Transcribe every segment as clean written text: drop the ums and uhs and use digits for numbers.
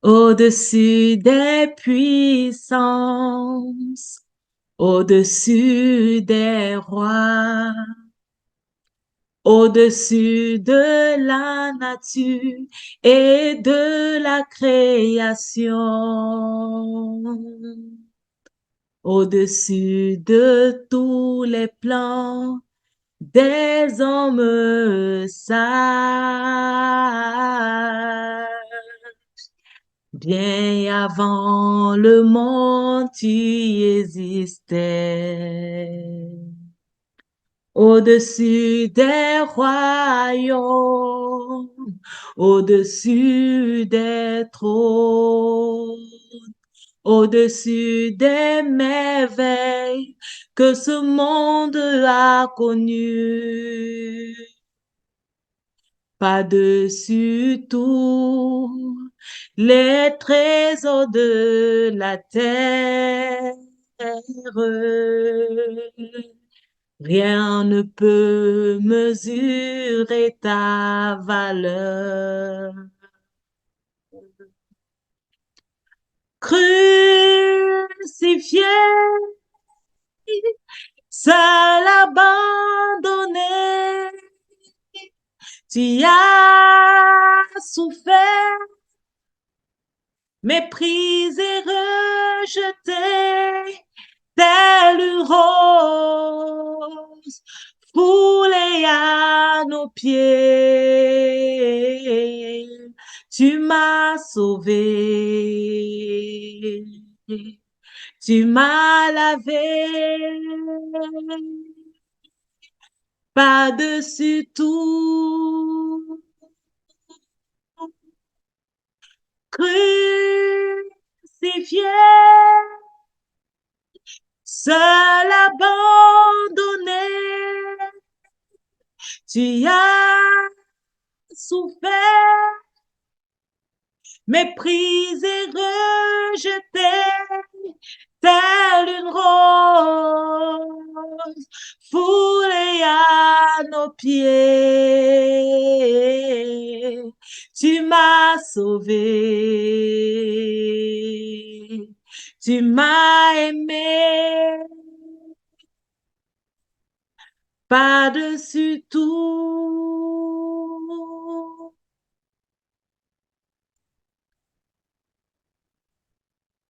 au-dessus des puissances, au-dessus des rois, au-dessus de la nature et de la création, au-dessus de tous les plans des hommes sages. Bien avant le monde, tu existais. Au-dessus des royaumes, au-dessus des trônes, au-dessus des merveilles que ce monde a connues. Par-dessus tout, les trésors de la terre. Rien ne peut mesurer ta valeur. Crucifié, seul abandonné, tu as souffert, méprisé, rejeté, telle une rose foulée à nos pieds. Tu m'as sauvé, tu m'as lavé, par-dessus tout, crucifié, seul abandonné, tu as souffert, méprisé, rejeté, telle une rose foulée à nos pieds. Tu m'as sauvé, tu m'as aimé, par-dessus tout.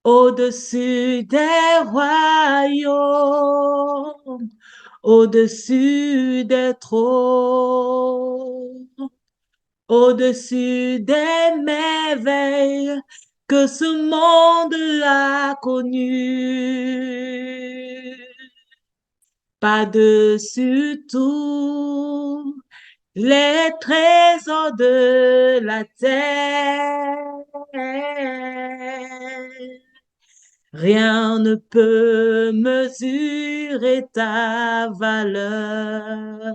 Au-dessus des royaumes, au-dessus des trônes, au-dessus des merveilles que ce monde a connues. Par-dessus tout, les trésors de la terre. Rien ne peut mesurer ta valeur.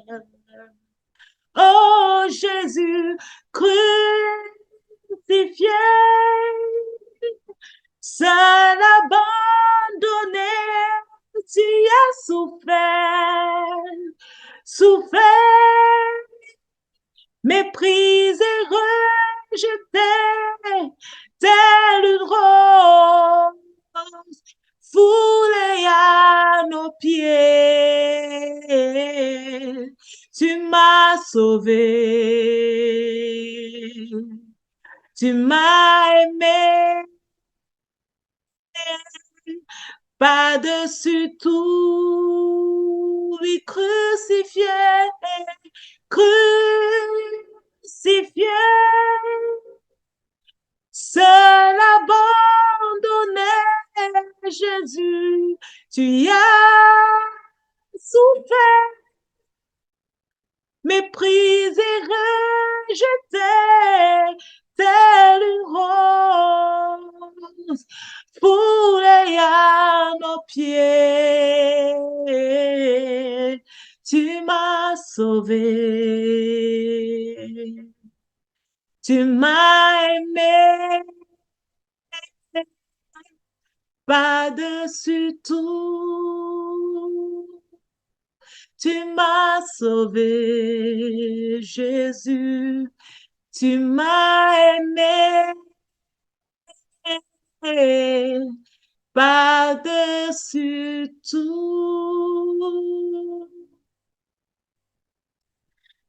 Oh Jésus, crucifié, seul abandonné, tu as souffert, souffert, méprisé, rejeté, telle une rose foulée à nos pieds. Tu m'as sauvé, tu m'as aimé, par-dessus tout, lui crucifié, crucifié, seul abandonné, Jésus, tu as souffert, méprisé, rejeté, telle une rose foulée à nos pieds. Tu m'as sauvé, tu m'as aimé, par-dessus tout. Tu m'as sauvé, Jésus, tu m'as aimé, par-dessus tout.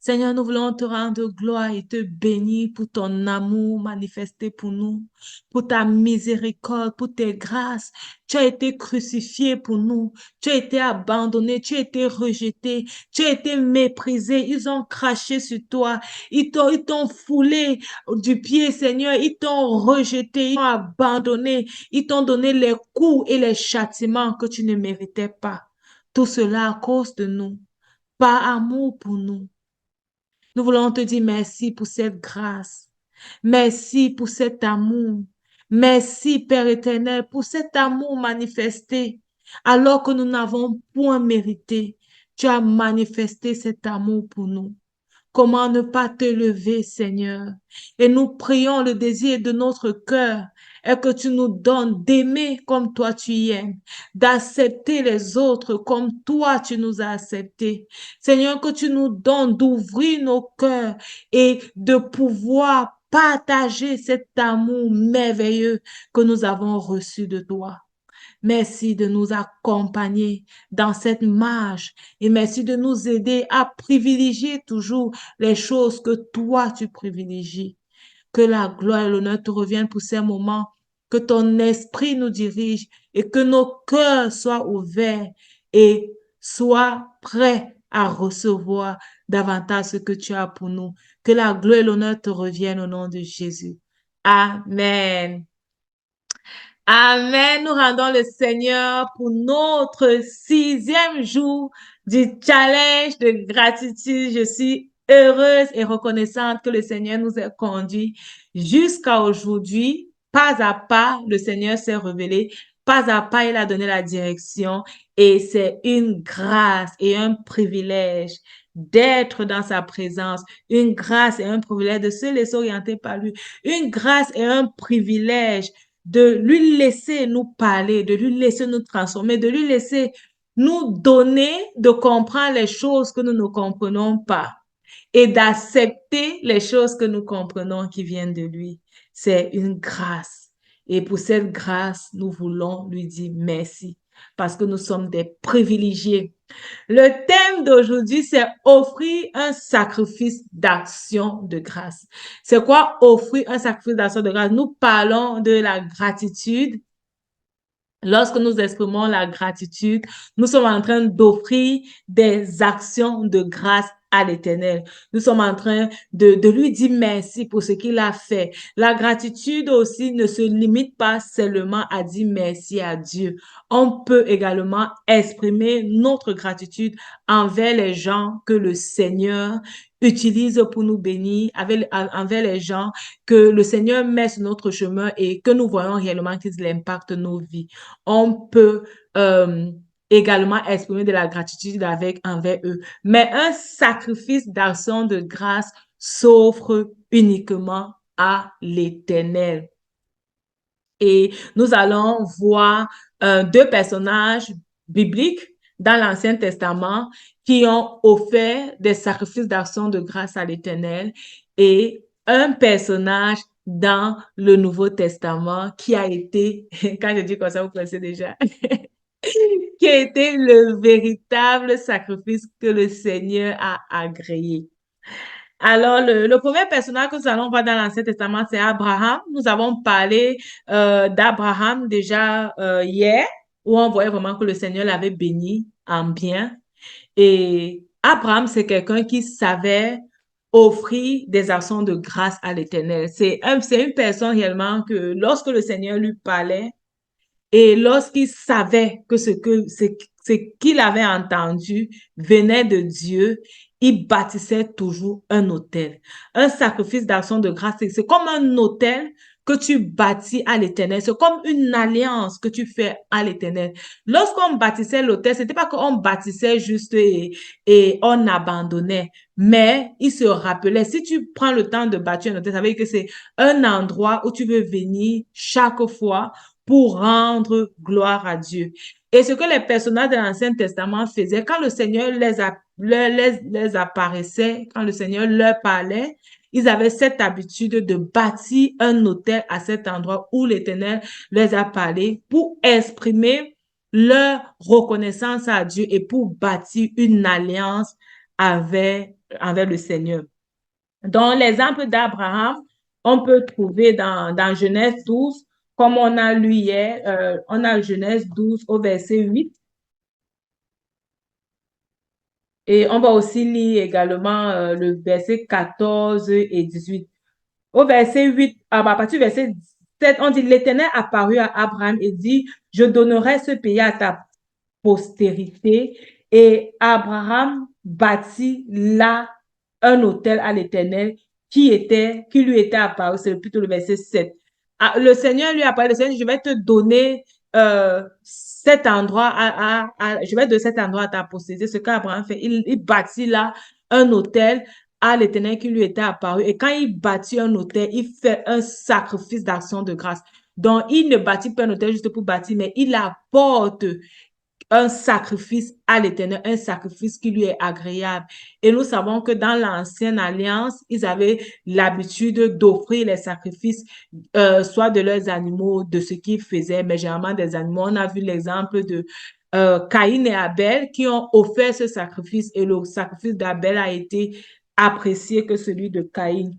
Seigneur, nous voulons te rendre gloire et te bénir pour ton amour manifesté pour nous, pour ta miséricorde, pour tes grâces. Tu as été crucifié pour nous. Tu as été abandonné. Tu as été rejeté. Tu as été méprisé. Ils ont craché sur toi. Ils t'ont foulé du pied, Seigneur. Ils t'ont rejeté. Ils t'ont abandonné. Ils t'ont donné les coups et les châtiments que tu ne méritais pas. Tout cela à cause de nous, par amour pour nous. Nous voulons te dire merci pour cette grâce. Merci pour cet amour. Merci, Père éternel, pour cet amour manifesté. Alors que nous n'avons point mérité, tu as manifesté cet amour pour nous. Comment ne pas te lever, Seigneur? Et nous prions le désir de notre cœur et que tu nous donnes d'aimer comme toi tu aimes, d'accepter les autres comme toi tu nous as acceptés. Seigneur, que tu nous donnes d'ouvrir nos cœurs et de pouvoir partager cet amour merveilleux que nous avons reçu de toi. Merci de nous accompagner dans cette marche et merci de nous aider à privilégier toujours les choses que toi tu privilégies. Que la gloire et l'honneur te reviennent pour ces moments, que ton esprit nous dirige et que nos cœurs soient ouverts et soient prêts à recevoir davantage ce que tu as pour nous. Que la gloire et l'honneur te reviennent au nom de Jésus. Amen. Amen. Nous rendons le Seigneur pour notre 6e jour du challenge de gratitude. Je suis heureuse et reconnaissante que le Seigneur nous ait conduits jusqu'à aujourd'hui. Pas à pas, le Seigneur s'est révélé. Pas à pas, il a donné la direction et c'est une grâce et un privilège d'être dans sa présence, une grâce et un privilège de se laisser orienter par lui, une grâce et un privilège de lui laisser nous parler, de lui laisser nous transformer, de lui laisser nous donner de comprendre les choses que nous ne comprenons pas et d'accepter les choses que nous comprenons qui viennent de lui. C'est une grâce. Et pour cette grâce, nous voulons lui dire merci parce que nous sommes des privilégiés. Le thème d'aujourd'hui, c'est offrir un sacrifice d'action de grâce. C'est quoi offrir un sacrifice d'action de grâce? Nous parlons de la gratitude. Lorsque nous exprimons la gratitude, nous sommes en train d'offrir des actions de grâce à l'Éternel. Nous sommes en train de lui dire merci pour ce qu'il a fait. La gratitude aussi ne se limite pas seulement à dire merci à Dieu. On peut également exprimer notre gratitude envers les gens que le Seigneur utilise pour nous bénir, envers les gens que le Seigneur met sur notre chemin et que nous voyons réellement qu'ils impactent nos vies. On peut également exprimer de la gratitude envers eux. Mais un sacrifice d'action de grâce s'offre uniquement à l'Éternel. Et nous allons voir deux personnages bibliques dans l'Ancien Testament qui ont offert des sacrifices d'action de grâce à l'Éternel et un personnage dans le Nouveau Testament qui a été, quand je dis comme ça, vous connaissez déjà, qui a été le véritable sacrifice que le Seigneur a agréé. Alors, le premier personnage que nous allons voir dans l'Ancien Testament, c'est Abraham. Nous avons parlé d'Abraham déjà hier, où on voyait vraiment que le Seigneur l'avait béni en bien. Et Abraham, c'est quelqu'un qui savait offrir des actions de grâce à l'Éternel. C'est une personne réellement que lorsque le Seigneur lui parlait, et lorsqu'il savait que ce qu'il avait entendu venait de Dieu, il bâtissait toujours un autel. Un sacrifice d'action de grâce, c'est comme un autel que tu bâtis à l'Éternel. C'est comme une alliance que tu fais à l'Éternel. Lorsqu'on bâtissait l'autel, c'était pas qu'on bâtissait juste et on abandonnait, mais il se rappelait, si tu prends le temps de bâtir un autel, ça veut dire que c'est un endroit où tu veux venir chaque fois pour rendre gloire à Dieu. Et ce que les personnages de l'Ancien Testament faisaient, quand le Seigneur les apparaissait, quand le Seigneur leur parlait, ils avaient cette habitude de bâtir un autel à cet endroit où l'Éternel leur a parlé pour exprimer leur reconnaissance à Dieu et pour bâtir une alliance avec le Seigneur. Dans l'exemple d'Abraham, on peut trouver dans Genèse 12, comme on a lu hier, on a Genèse 12 au verset 8. Et on va aussi lire également le verset 14 et 18. Au verset 8, à partir du verset 7, on dit, l'Éternel apparut à Abraham et dit, je donnerai ce pays à ta postérité. Et Abraham bâtit là un autel à l'Éternel qui lui était apparu. C'est plutôt le verset 7. Ah, le Seigneur lui a parlé, le Seigneur, je vais te donner cet endroit je vais donner cet endroit à ta postérité. Ce qu'Abraham fait, il bâtit là un autel à l'Éternel qui lui était apparu. Et quand il bâtit un autel, il fait un sacrifice d'action de grâce. Donc, il ne bâtit pas un autel juste pour bâtir, mais il apporte un sacrifice à l'Éternel, un sacrifice qui lui est agréable. Et nous savons que dans l'ancienne alliance, ils avaient l'habitude d'offrir les sacrifices, soit de leurs animaux, de ce qu'ils faisaient, mais généralement des animaux. On a vu l'exemple de Caïn et Abel qui ont offert ce sacrifice et le sacrifice d'Abel a été apprécié que celui de Caïn.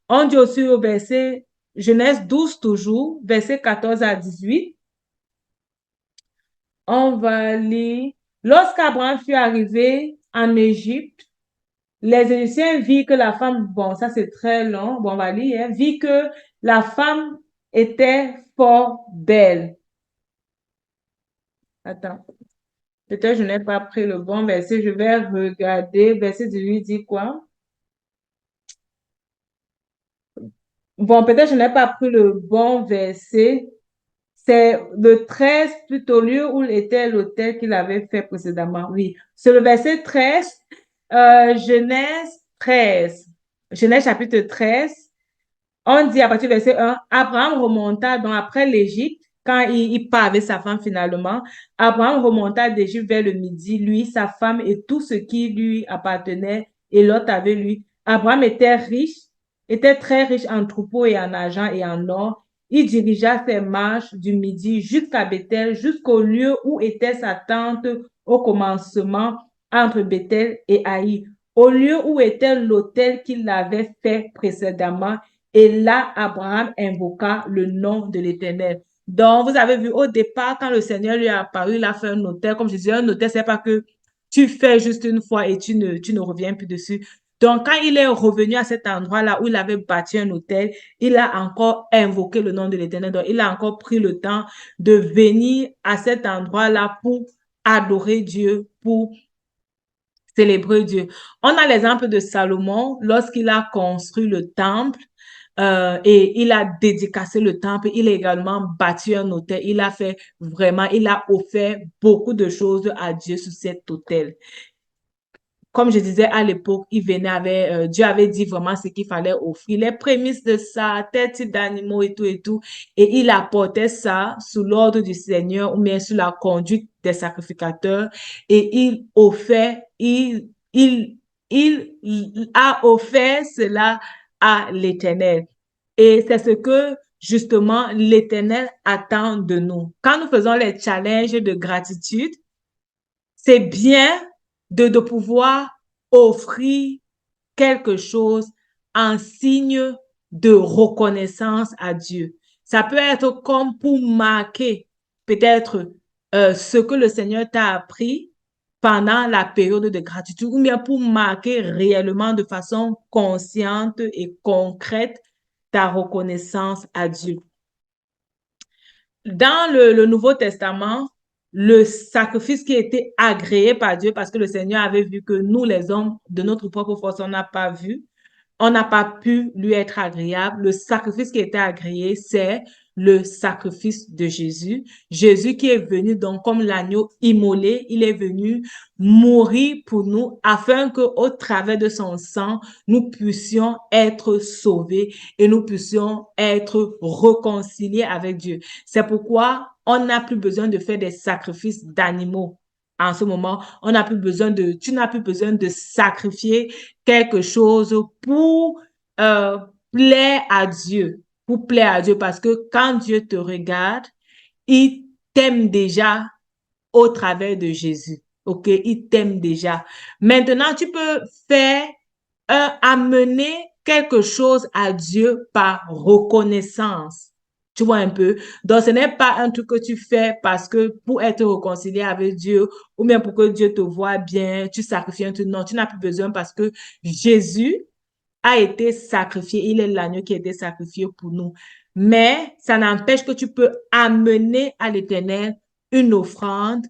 On dit aussi au verset Genèse 12 toujours, verset 14 à 18. On va lire. Lorsqu'Abraham fut arrivé en Égypte, les Égyptiens virent que la femme, bon, ça c'est très long, bon, on va lire, hein, virent que la femme était fort belle. Attends, peut-être je n'ai pas pris le bon verset, je vais regarder. Verset 18 dit quoi? Bon, peut-être je n'ai pas pris le bon verset. C'est le 13 plutôt lieu où était l'autel qu'il avait fait précédemment. Oui, c'est le verset 13, Genèse 13. Genèse chapitre 13. On dit à partir du verset 1, Abraham remonta, donc après l'Égypte, quand il part avec sa femme finalement, Abraham remonta d'Égypte vers le midi, lui, sa femme et tout ce qui lui appartenait, et Lot avec lui. Abraham était riche, était très riche en troupeaux et en argent et en or. Il dirigea ses marches du midi jusqu'à Bethel, jusqu'au lieu où était sa tente au commencement entre Bethel et Haï, au lieu où était l'autel qu'il avait fait précédemment. Et là, Abraham invoqua le nom de l'Éternel. Donc, vous avez vu au départ, quand le Seigneur lui a apparu, il a fait un autel. Comme je disais, un autel, c'est pas que tu fais juste une fois et tu ne reviens plus dessus. Donc, quand il est revenu à cet endroit-là où il avait bâti un autel, il a encore invoqué le nom de l'Éternel. Donc, il a encore pris le temps de venir à cet endroit-là pour adorer Dieu, pour célébrer Dieu. On a l'exemple de Salomon lorsqu'il a construit le temple. Et il a dédicacé le temple, il a également bâti un autel, il a fait vraiment, il a offert beaucoup de choses à Dieu sur cet autel. Comme je disais à l'époque, il venait avec, Dieu avait dit vraiment ce qu'il fallait offrir, les prémices de ça, tel type d'animaux et tout, et il apportait ça sous l'ordre du Seigneur ou bien sous la conduite des sacrificateurs, et il a offert cela à l'Éternel. Et c'est ce que justement l'Éternel attend de nous. Quand nous faisons les challenges de gratitude, c'est bien de pouvoir offrir quelque chose en signe de reconnaissance à Dieu. Ça peut être comme pour marquer peut-être ce que le Seigneur t'a appris pendant la période de gratitude ou bien pour marquer réellement de façon consciente et concrète ta reconnaissance à Dieu. Dans le Nouveau Testament, le sacrifice qui a été agréé par Dieu parce que le Seigneur avait vu que nous, les hommes, de notre propre force, on n'a pas vu, on n'a pas pu lui être agréable. Le sacrifice qui a été agréé, c'est le sacrifice de Jésus. Jésus qui est venu donc comme l'agneau immolé, il est venu mourir pour nous afin que au travers de son sang, nous puissions être sauvés et nous puissions être réconciliés avec Dieu. C'est pourquoi on n'a plus besoin de faire des sacrifices d'animaux. En ce moment, on n'a plus besoin tu n'as plus besoin de sacrifier quelque chose pour euh, plaire à Dieu, pour plaire à Dieu, parce que quand Dieu te regarde, il t'aime déjà au travers de Jésus. OK? Il t'aime déjà. Maintenant, tu peux faire amener quelque chose à Dieu par reconnaissance. Tu vois un peu? Donc, ce n'est pas un truc que tu fais parce que pour être réconcilié avec Dieu ou bien pour que Dieu te voit bien, tu sacrifies un truc. Non, tu n'as plus besoin parce que Jésus a été sacrifié. Il est l'agneau qui a été sacrifié pour nous. Mais ça n'empêche que tu peux amener à l'Éternel une offrande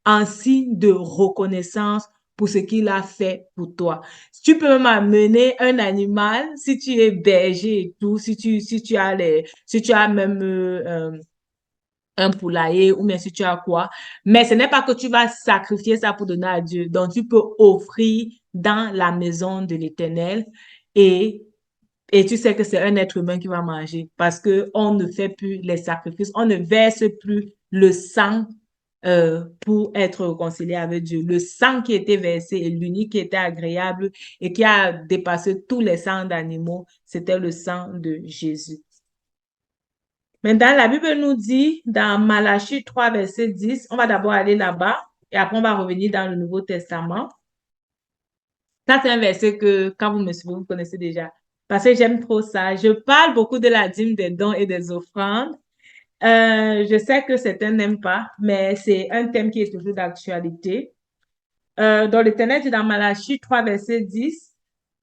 en signe de reconnaissance pour ce qu'il a fait pour toi. Tu peux même amener un animal si tu es berger et tout, si tu as même un poulailler ou bien si tu as quoi. Mais ce n'est pas que tu vas sacrifier ça pour donner à Dieu. Donc, tu peux offrir dans la maison de l'Éternel et et tu sais que c'est un être humain qui va manger parce que on ne fait plus les sacrifices, on ne verse plus le sang pour être réconcilié avec Dieu. Le sang qui était versé et l'unique qui était agréable et qui a dépassé tous les sangs d'animaux, c'était le sang de Jésus. Maintenant, la Bible nous dit dans Malachie 3, verset 10, on va d'abord aller là-bas et après on va revenir dans le Nouveau Testament. Ça, c'est un verset que quand vous me suivez, vous connaissez déjà. Parce que j'aime trop ça. Je parle beaucoup de la dîme, des dons et des offrandes. Je sais que certains n'aiment pas, mais c'est un thème qui est toujours d'actualité. Dans l'Éternel dit dans Malachie 3, verset 10,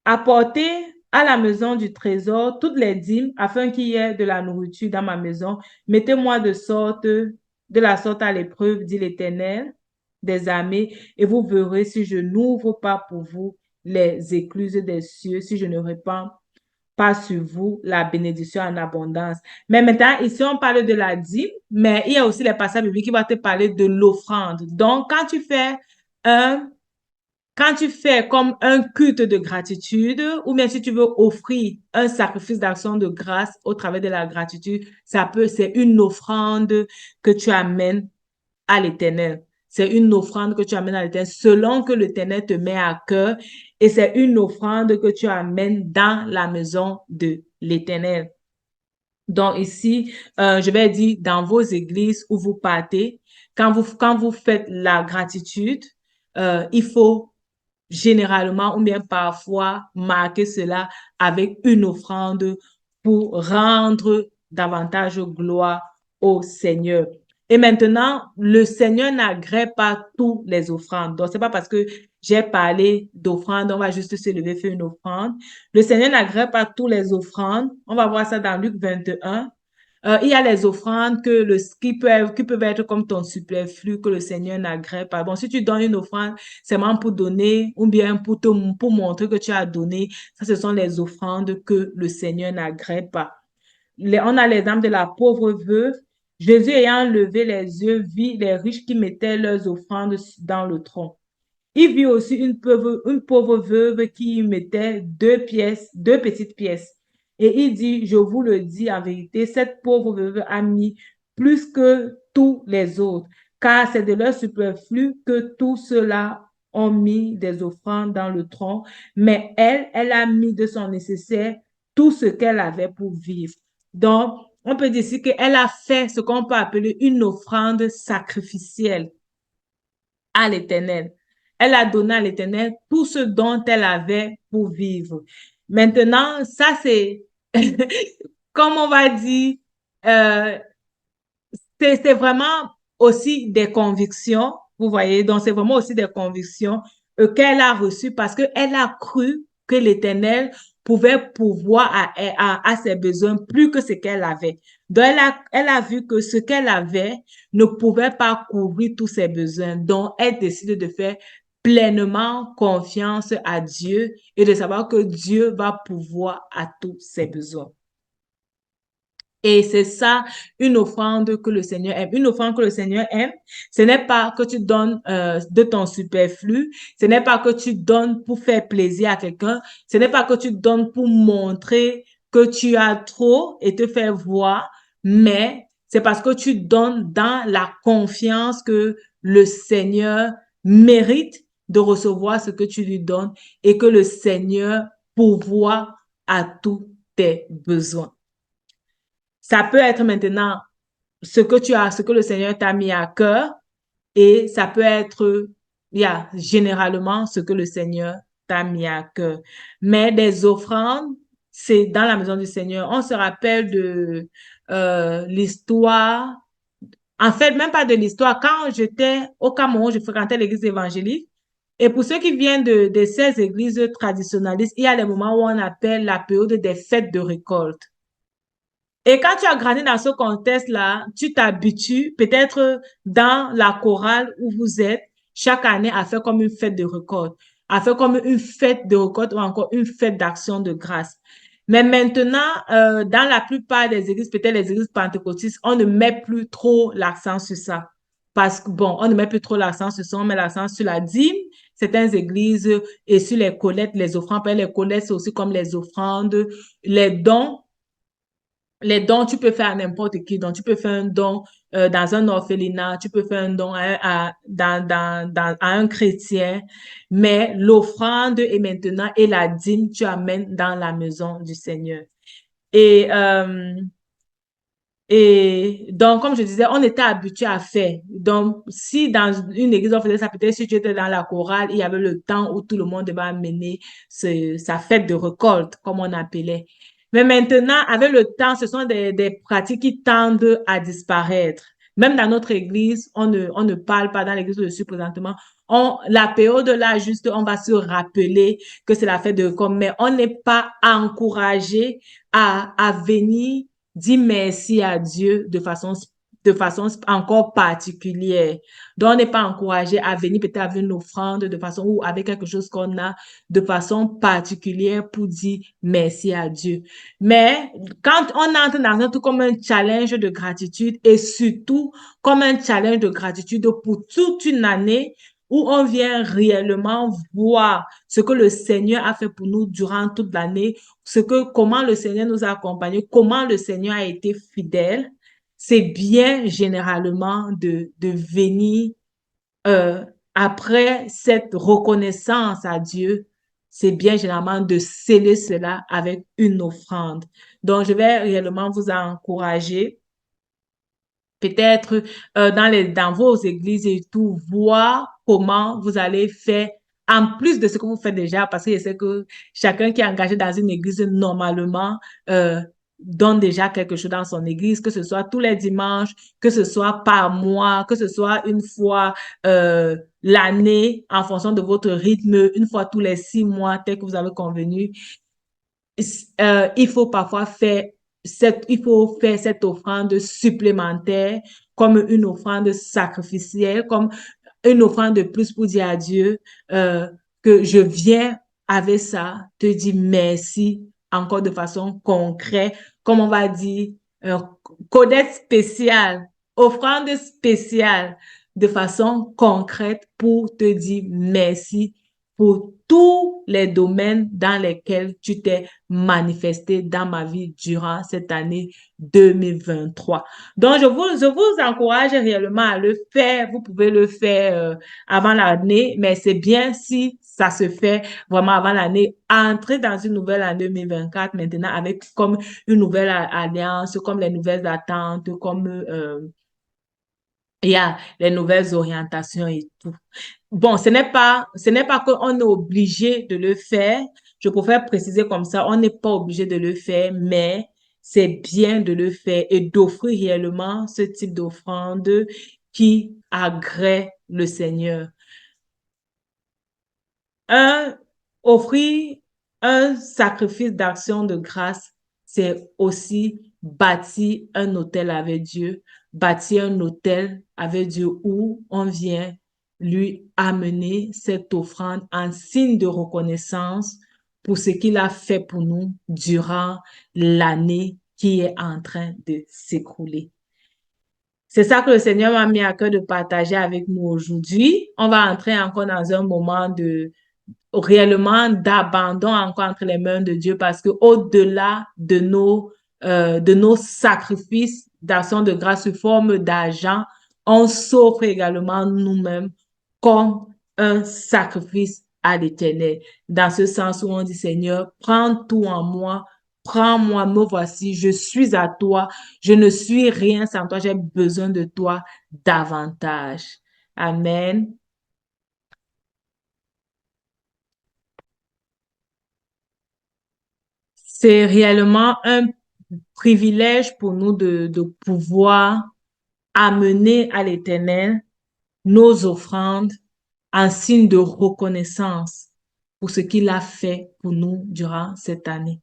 apportez à la maison du trésor toutes les dîmes afin qu'il y ait de la nourriture dans ma maison. Mettez-moi de la sorte à l'épreuve, dit l'Éternel des armées, et vous verrez si je n'ouvre pas pour vous les écluses des cieux, si je ne répands pas sur vous la bénédiction en abondance. Mais maintenant, ici, on parle de la dîme, mais il y a aussi les passages bibliques qui vont te parler de l'offrande. Donc, un quand tu fais comme un culte de gratitude, ou bien si tu veux offrir un sacrifice d'action de grâce au travers de la gratitude, c'est une offrande que tu amènes à l'Éternel. C'est une offrande que tu amènes à l'Éternel selon que l'Éternel te met à cœur et c'est une offrande que tu amènes dans la maison de l'Éternel. Donc ici, je vais dire dans vos églises où vous partez, quand vous faites la gratitude, il faut généralement ou bien parfois marquer cela avec une offrande pour rendre davantage gloire au Seigneur. Et maintenant, le Seigneur n'agrée pas tous les offrandes. Donc, c'est pas parce que j'ai parlé d'offrandes, on va juste se lever faire une offrande. Le Seigneur n'agrée pas tous les offrandes. On va voir ça dans Luc 21. Il y a les offrandes qui peuvent être comme ton superflu que le Seigneur n'agrée pas. Bon, si tu donnes une offrande, c'est vraiment pour donner ou bien pour montrer que tu as donné. Ça, ce sont les offrandes que le Seigneur n'agrée pas. On a l'exemple de la pauvre veuve. Jésus ayant levé les yeux, vit les riches qui mettaient leurs offrandes dans le tronc. Il vit aussi une pauvre veuve qui y mettait deux petites pièces. Et il dit, je vous le dis en vérité, cette pauvre veuve a mis plus que tous les autres, car c'est de leur superflu que tous ceux-là ont mis des offrandes dans le tronc, mais elle a mis de son nécessaire tout ce qu'elle avait pour vivre. Donc, on peut dire ici qu'elle a fait ce qu'on peut appeler une offrande sacrificielle à l'Éternel. Elle a donné à l'Éternel tout ce dont elle avait pour vivre. Maintenant, ça c'est, comme on va dire, euh, c'est vraiment aussi des convictions, vous voyez, donc c'est vraiment aussi des convictions qu'elle a reçues parce qu'elle a cru que l'Éternel pouvait pourvoir à ses besoins plus que ce qu'elle avait. Donc, elle a vu que ce qu'elle avait ne pouvait pas couvrir tous ses besoins. Donc, elle décide de faire pleinement confiance à Dieu et de savoir que Dieu va pouvoir à tous ses besoins. Et c'est ça, une offrande que le Seigneur aime. Une offrande que le Seigneur aime, ce n'est pas que tu donnes de ton superflu, ce n'est pas que tu donnes pour faire plaisir à quelqu'un, ce n'est pas que tu donnes pour montrer que tu as trop et te faire voir, mais c'est parce que tu donnes dans la confiance que le Seigneur mérite de recevoir ce que tu lui donnes et que le Seigneur pourvoit à tous tes besoins. Ça peut être maintenant ce que tu as, ce que le Seigneur t'a mis à cœur, et ça peut être, généralement ce que le Seigneur t'a mis à cœur. Mais des offrandes, c'est dans la maison du Seigneur. On se rappelle de l'histoire, en fait, même pas de l'histoire. Quand j'étais au Cameroun, je fréquentais l'église évangélique. Et pour ceux qui viennent de ces églises traditionnalistes, il y a des moments où on appelle la période des fêtes de récolte. Et quand tu as grandi dans ce contexte-là, tu t'habitues peut-être dans la chorale où vous êtes chaque année à faire comme une fête de récolte, à faire comme une fête de récolte ou encore une fête d'action de grâce. Mais maintenant, dans la plupart des églises, peut-être les églises pentecôtistes, on ne met plus trop l'accent sur ça. Parce que, bon, on ne met plus trop l'accent sur ça, on met l'accent sur la dîme, certaines églises, et sur les collectes, les offrandes. Les collectes, c'est aussi comme les offrandes, les dons. Les dons, tu peux faire à n'importe qui. Donc, tu peux faire un don dans un orphelinat, tu peux faire un don à un chrétien, mais l'offrande est maintenant et la dîme, tu amènes dans la maison du Seigneur. Et, euh, et donc, comme je disais, on était habitué à faire. Donc, si dans une église, on faisait ça, peut-être si tu étais dans la chorale, il y avait le temps où tout le monde devait amener sa fête de récolte, comme on appelait. Mais maintenant, avec le temps, ce sont des pratiques qui tendent à disparaître. Même dans notre église, on ne parle pas dans l'église où je suis présentement. La période là, juste, on va se rappeler que c'est la fête de récolte, mais on n'est pas encouragé à venir dis merci à Dieu de façon encore particulière. Donc, on n'est pas encouragé à venir peut-être avec une offrande de façon ou avec quelque chose qu'on a de façon particulière pour dire merci à Dieu. Mais quand on entre dans un truc comme un challenge de gratitude et surtout comme un challenge de gratitude pour toute une année, où on vient réellement voir ce que le Seigneur a fait pour nous durant toute l'année, comment le Seigneur nous a accompagnés, comment le Seigneur a été fidèle, c'est bien généralement de venir euh, après cette reconnaissance à Dieu, c'est bien généralement de sceller cela avec une offrande. Donc, je vais réellement vous encourager peut-être dans vos églises et tout, voir comment vous allez faire en plus de ce que vous faites déjà, parce que je sais que chacun qui est engagé dans une église, normalement, euh, donne déjà quelque chose dans son église, que ce soit tous les dimanches, que ce soit par mois, que ce soit une fois l'année, en fonction de votre rythme, une fois tous les 6 mois, tel que vous avez convenu. Il faut parfois il faut faire cette offrande supplémentaire comme une offrande sacrificielle, comme une offrande de plus pour dire à Dieu euh, que je viens avec ça, te dire merci encore de façon concrète, comme on va dire, codex spécial, offrande spéciale de façon concrète pour te dire merci pour tous les domaines dans lesquels tu t'es manifesté dans ma vie durant cette année 2023. Donc, je vous encourage réellement à le faire. Vous pouvez le faire avant l'année, mais c'est bien si ça se fait vraiment avant l'année. Entrer dans une nouvelle année 2024 maintenant avec comme une nouvelle alliance, comme les nouvelles attentes, comme il y a les nouvelles orientations et tout. Bon, ce n'est pas qu'on est obligé de le faire. Je préfère préciser comme ça, on n'est pas obligé de le faire, mais c'est bien de le faire et d'offrir réellement ce type d'offrande qui agrée le Seigneur. Un, offrir un sacrifice d'action de grâce, c'est aussi bâtir un hôtel avec Dieu, bâtir un hôtel avec Dieu où on vient lui amener cette offrande en signe de reconnaissance pour ce qu'il a fait pour nous durant l'année qui est en train de s'écrouler. C'est ça que le Seigneur m'a mis à cœur de partager avec nous aujourd'hui. On va entrer encore dans un moment de réellement d'abandon encore entre les mains de Dieu parce que au-delà de nos sacrifices d'action de grâce sous forme d'argent, on s'offre également nous-mêmes comme un sacrifice à l'Éternel. Dans ce sens où on dit, Seigneur, prends tout en moi, prends-moi, me voici, je suis à toi, je ne suis rien sans toi, j'ai besoin de toi davantage. Amen. C'est réellement un privilège pour nous de pouvoir amener à l'Éternel nos offrandes en signe de reconnaissance pour ce qu'il a fait pour nous durant cette année.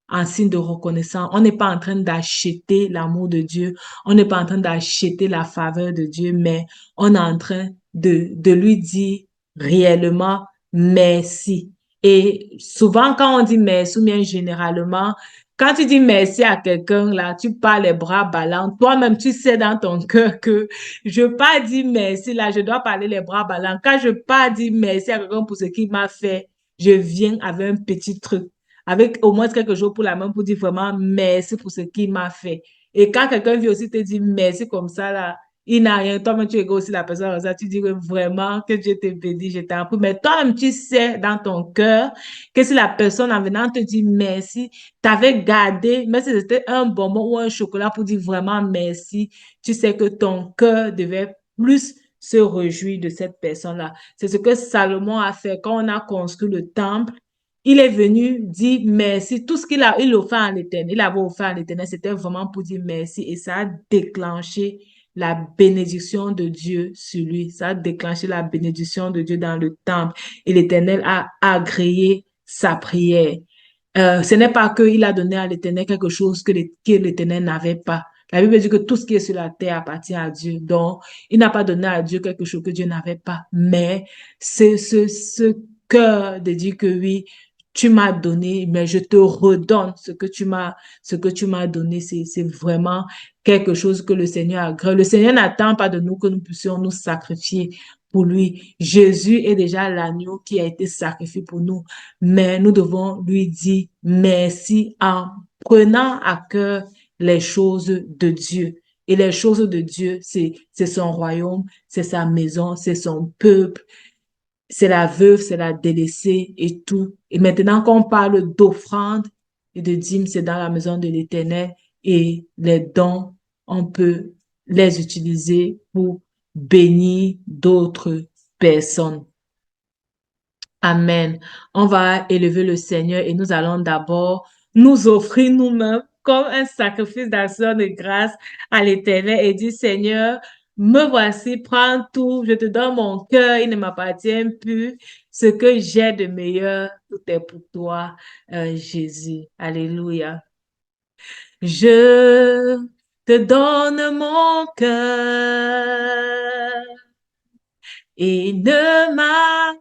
En signe de reconnaissance. On n'est pas en train d'acheter l'amour de Dieu, on n'est pas en train d'acheter la faveur de Dieu, mais on est en train de lui dire réellement merci. Et souvent, quand on dit merci, ou bien généralement, quand tu dis merci à quelqu'un, là, tu parles les bras ballants. Toi-même, tu sais dans ton cœur que je veux pas dire merci, là, je dois parler les bras ballants. Quand je pas dire merci à quelqu'un pour ce qu'il m'a fait, je viens avec un petit truc avec au moins quelque chose pour la main pour dire vraiment merci pour ce qu'il m'a fait. Et quand quelqu'un vient aussi te dire merci comme ça, là, il n'a rien. Toi-même, tu regardes aussi la personne comme ça, tu dis que vraiment que Dieu te bénisse, je t'en prie. Mais toi-même, tu sais dans ton cœur que si la personne en venant te dire merci, t'avais gardé, même si c'était un bonbon ou un chocolat pour dire vraiment merci, tu sais que ton cœur devait plus se réjouir de cette personne-là. C'est ce que Salomon a fait quand on a construit le temple. Il est venu dire merci. Tout ce il offert à l'Éternel, il avait offert à l'Éternel, c'était vraiment pour dire merci. Et ça a déclenché la bénédiction de Dieu sur lui. Ça a déclenché la bénédiction de Dieu dans le temple. Et l'Éternel a agréé sa prière. Ce n'est pas qu'il a donné à l'Éternel quelque chose que l'Éternel n'avait pas. La Bible dit que tout ce qui est sur la terre appartient à Dieu. Donc, il n'a pas donné à Dieu quelque chose que Dieu n'avait pas. Mais c'est ce cœur de dire que oui, tu m'as donné, mais je te redonne ce que tu m'as donné. C'est vraiment quelque chose que le Seigneur agrée. Le Seigneur n'attend pas de nous que nous puissions nous sacrifier pour lui. Jésus est déjà l'agneau qui a été sacrifié pour nous, mais nous devons lui dire merci en prenant à cœur les choses de Dieu. Et les choses de Dieu, c'est son royaume, c'est sa maison, c'est son peuple, c'est la veuve, c'est la délaissée et tout. Et maintenant qu'on parle d'offrande et de dîmes, c'est dans la maison de l'Éternel et les dons, on peut les utiliser pour bénir d'autres personnes. Amen. On va élever le Seigneur et nous allons d'abord nous offrir nous-mêmes comme un sacrifice d'action de grâce à l'Éternel et dire, Seigneur, me voici, prends tout, je te donne mon cœur, il ne m'appartient plus. Ce que j'ai de meilleur, tout est pour toi, Jésus. Alléluia. Je te donne mon cœur et ne m'appartient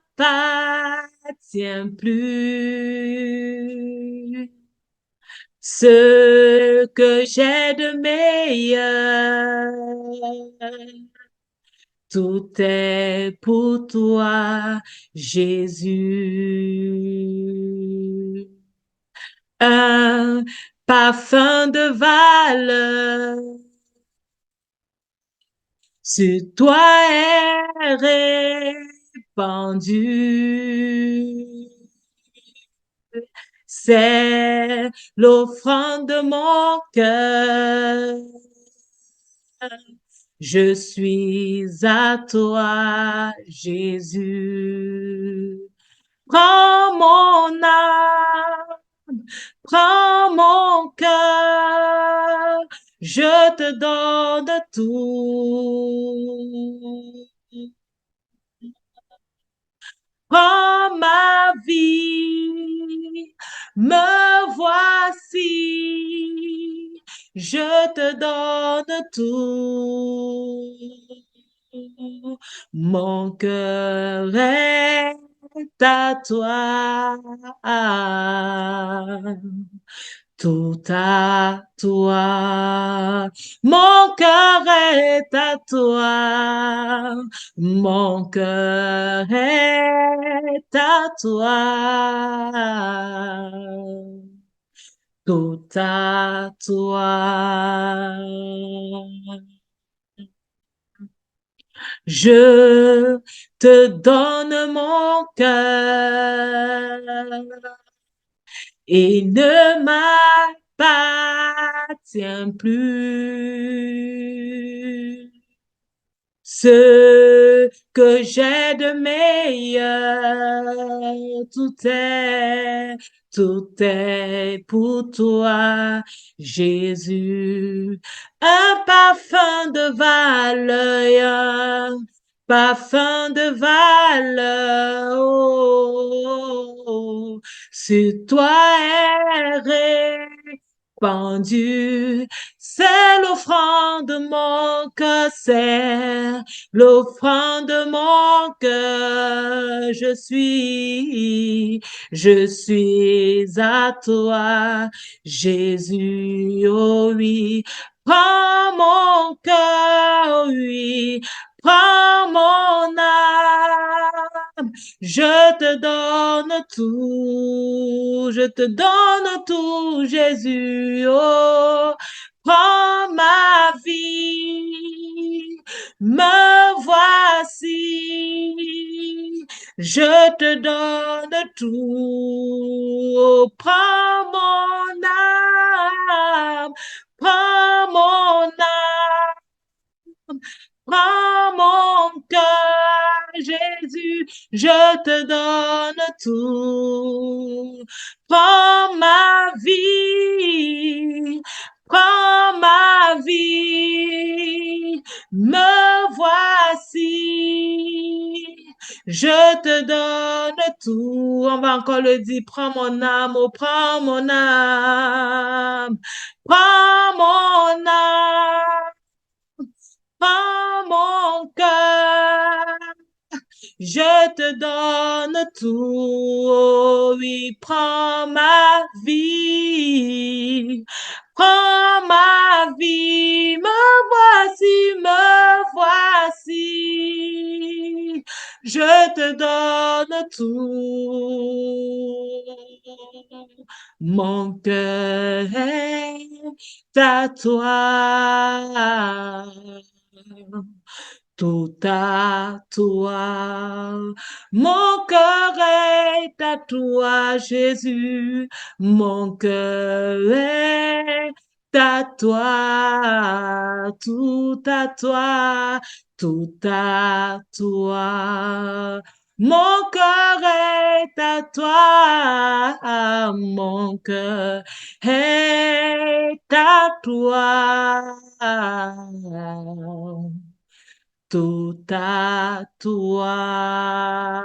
plus. Ce que j'ai de meilleur, tout est pour toi, Jésus. Un parfum de valeur sur toi est répandu. C'est l'offrande de mon cœur. Je suis à toi, Jésus. Prends mon âme, prends mon cœur, je te donne tout. Prends ma vie, me voici, je te donne tout. Mon cœur est à toi, tout à toi. Mon cœur est à toi, mon cœur est à toi, tout à toi. Je te donne mon cœur et ne m'appartient plus. Ce que j'ai de meilleur, tout est pour toi, Jésus. Un parfum de valeur, parfum de valeur, oh, sur toi est répandu. C'est l'offrande de mon cœur, c'est l'offrande de mon cœur. Je suis à toi, Jésus, oh oui. Prends mon cœur, oui. Prends mon âme, je te donne tout, je te donne tout, Jésus, oh. Prends ma vie, me voici, je te donne tout. Prends mon âme, prends mon âme. Prends mon cœur, Jésus, je te donne tout. Prends ma vie, prends ma vie, me voici. Je te donne tout. On va encore le dire. Prends mon âme, oh, prends mon âme. Prends mon âme. Prends mon cœur, je te donne tout. Oh oui, prends ma vie, prends ma vie, me voici. Je te donne tout. Mon cœur est à toi. Tout à toi. Mon cœur est à toi, Jésus. Mon cœur est à toi. Tout à toi. Tout à toi. Mon cœur est à toi. Mon cœur est à toi. Tout à toi.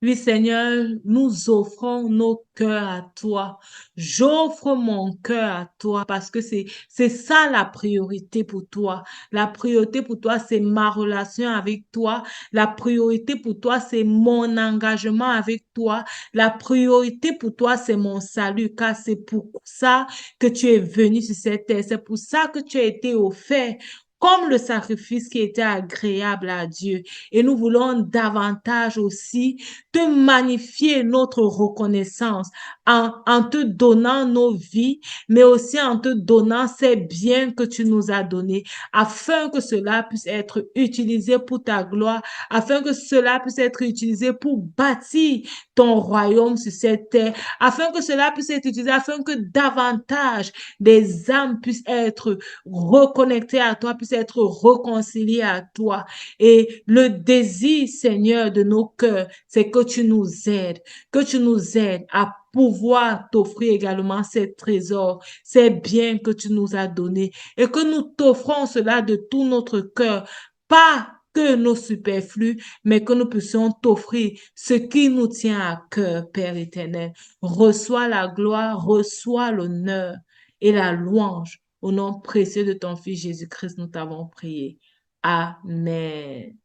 Oui, Seigneur, nous offrons nos cœurs à toi. J'offre mon cœur à toi parce que c'est ça la priorité pour toi. La priorité pour toi, c'est ma relation avec toi. La priorité pour toi, c'est mon engagement avec toi. La priorité pour toi, c'est mon salut, car c'est pour ça que tu es venu sur cette terre. C'est pour ça que tu as été offert comme le sacrifice qui était agréable à Dieu. Et nous voulons davantage aussi te magnifier notre reconnaissance en te donnant nos vies, mais aussi en te donnant ces biens que tu nous as donnés, afin que cela puisse être utilisé pour ta gloire, afin que cela puisse être utilisé pour bâtir ton royaume sur cette terre, afin que cela puisse être utilisé, afin que davantage des âmes puissent être reconnectées à toi, puissent être réconciliées à toi. Et le désir, Seigneur, de nos cœurs, c'est que tu nous aides à pouvoir t'offrir également ces trésors, ces biens que tu nous as donnés et que nous t'offrons cela de tout notre cœur, pas que nos superflus, mais que nous puissions t'offrir ce qui nous tient à cœur, Père éternel. Reçois la gloire, reçois l'honneur et la louange. Au nom précieux de ton Fils Jésus-Christ, nous t'avons prié. Amen.